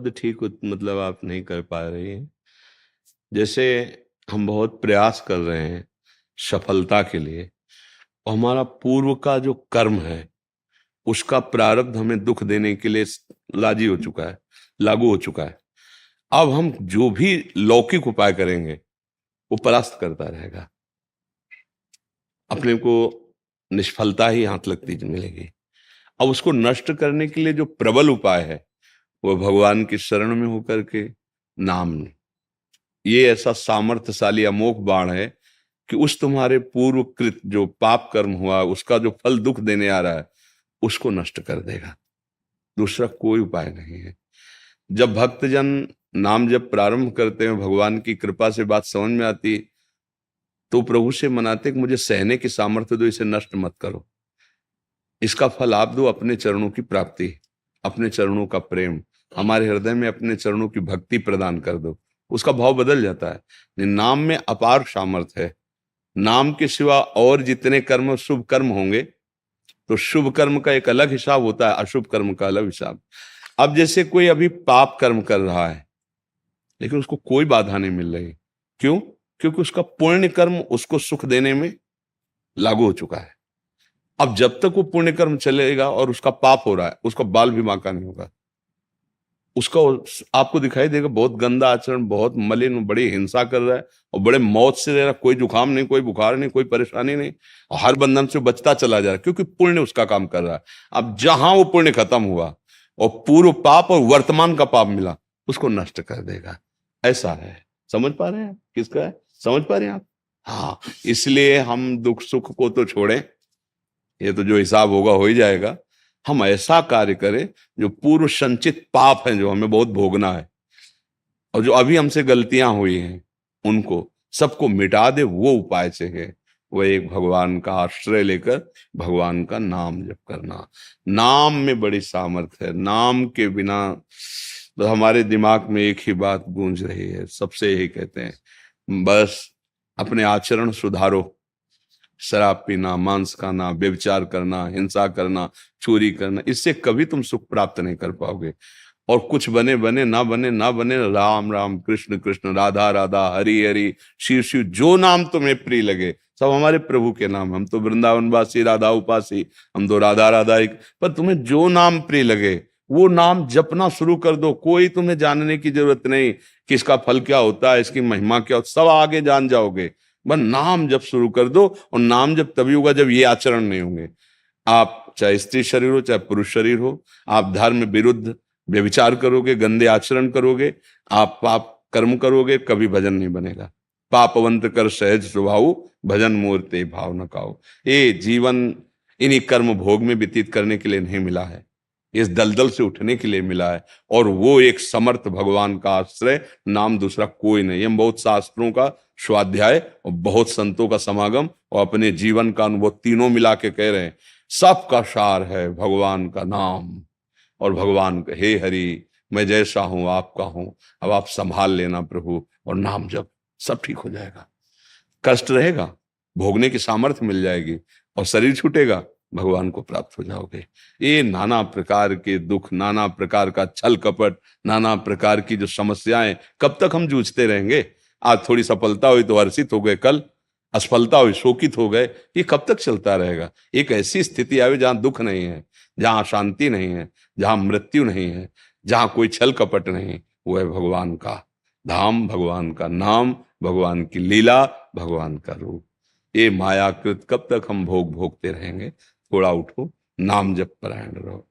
शब्द ठीक मतलब आप नहीं कर पा रही हैं। जैसे हम बहुत प्रयास कर रहे हैं सफलता के लिए, और हमारा पूर्व का जो कर्म है उसका प्रारब्ध हमें दुख देने के लिए लाजी हो चुका है, लागू हो चुका है। अब हम जो भी लौकिक उपाय करेंगे वो परास्त करता रहेगा, अपने को निष्फलता ही हाथ लगती मिलेगी। अब उसको नष्ट करने के लिए जो प्रबल उपाय है वो भगवान की शरण में होकर के नाम, ये ऐसा सामर्थ्यशाली अमोघ बाण है कि उस तुम्हारे पूर्व कृत जो पाप कर्म हुआ उसका जो फल दुख देने आ रहा है उसको नष्ट कर देगा। दूसरा कोई उपाय नहीं है। जब भक्तजन नाम जब प्रारंभ करते हैं, भगवान की कृपा से बात समझ में आती, तो प्रभु से मनाते कि मुझे सहने की सामर्थ्य दो, इसे नष्ट मत करो, इसका फल आप दो, अपने चरणों की प्राप्ति, अपने चरणों का प्रेम, हमारे हृदय में अपने चरणों की भक्ति प्रदान कर दो। उसका भाव बदल जाता है। नाम में अपार सामर्थ्य है। नाम के सिवा और जितने कर्म शुभ कर्म होंगे तो शुभ कर्म का एक अलग हिसाब होता है, अशुभ कर्म का अलग हिसाब। अब जैसे कोई अभी पाप कर्म कर रहा है लेकिन उसको कोई बाधा नहीं मिल रही, क्यों? क्योंकि उसका पुण्य कर्म उसको सुख देने में लागू हो चुका है। अब जब तक वो पुण्य कर्म चलेगा और उसका पाप हो रहा है, उसका बाल भी बांका नहीं होगा। उसका आपको दिखाई देगा बहुत गंदा आचरण, बहुत मलिन, बड़ी हिंसा कर रहा है और बड़े मौत से रह रहा, कोई जुकाम नहीं, कोई बुखार नहीं, कोई परेशानी नहीं, और हर बंधन से बचता चला जा रहा है क्योंकि पुण्य उसका काम कर रहा है। अब जहां वो पुण्य खत्म हुआ और पूर्व पाप और वर्तमान का पाप मिला, उसको नष्ट कर देगा। ऐसा है। समझ पा रहे हैं किसका है? समझ पा रहे हैं आप? हाँ, इसलिए हम दुख सुख को तो छोड़ें, ये तो जो हिसाब होगा हो ही जाएगा। हम ऐसा कार्य करें जो पूर्व संचित पाप है, जो हमें बहुत भोगना है, और जो अभी हमसे गलतियां हुई हैं उनको सबको मिटा दे, वो उपाय से है। वो एक भगवान का आश्रय लेकर भगवान का नाम जप करना। नाम में बड़ी सामर्थ्य है। नाम के बिना तो हमारे दिमाग में एक ही बात गूंज रही है, सबसे यही कहते हैं, बस अपने आचरण सुधारो। शराब पीना, मांस खाना, व्यभिचार करना, हिंसा करना, चोरी करना, इससे कभी तुम सुख प्राप्त नहीं कर पाओगे। और कुछ बने बने, ना बने ना बने, राम राम, कृष्ण कृष्ण, राधा राधा, हरि हरि, शिव शिव, जो नाम तुम्हें प्रिय लगे, सब हमारे प्रभु के नाम। हम तो वृंदावनवासी, राधा उपासी, हम तो राधा राधा ही। पर तुम्हें जो नाम प्रिय लगे वो नाम जपना शुरू कर दो। कोई तुम्हें जानने की जरूरत नहीं कि इसका फल क्या होता है, इसकी महिमा क्या होता, सब आगे जान जाओगे। बस नाम जप शुरू कर दो। और नाम जब तभी होगा जब ये आचरण नहीं होंगे। आप चाहे स्त्री शरीर हो चाहे पुरुष शरीर हो, आप धर्म विरुद्ध व्यभिचार करोगे, गंदे आचरण करोगे, आप पाप कर्म करोगे, कभी भजन नहीं बनेगा। पापवंत कर सहज स्वभाव, भजन मूर्ते भाव न खाओ। ये जीवन इन्हीं कर्म भोग में व्यतीत करने के लिए नहीं मिला है, इस दलदल से उठने के लिए मिला है। और वो एक समर्थ भगवान का आश्रय, नाम दूसरा कोई नहीं। हम बहुत शास्त्रों का स्वाध्याय और बहुत संतों का समागम और अपने जीवन का अनुभव तीनों मिला के कह रहे हैं, सबका सार है भगवान का नाम। और भगवान का, हे हरि, मैं जैसा हूं आपका हूं, अब आप संभाल लेना प्रभु, और नाम जब सब ठीक हो जाएगा। कष्ट रहेगा, भोगने की सामर्थ्य मिल जाएगी, और शरीर छूटेगा, भगवान को प्राप्त हो जाओगे। ये नाना प्रकार के दुख, नाना प्रकार का छल कपट, नाना प्रकार की जो समस्याएं, कब तक हम जूझते रहेंगे? आज थोड़ी सफलता हुई तो हर्षित हो गए, कल असफलता हुई शोकित हो गए। ये कब तक चलता रहेगा? एक ऐसी स्थिति आवे जहां दुख नहीं है, जहां शांति नहीं है, जहां मृत्यु नहीं है, जहां कोई छल कपट नहीं, वो है भगवान का धाम, भगवान का नाम, भगवान की लीला, भगवान का रूप। ये मायाकृत कब तक हम भोग भोगते रहेंगे? थोड़ा उठो, नाम जप परायण रहो।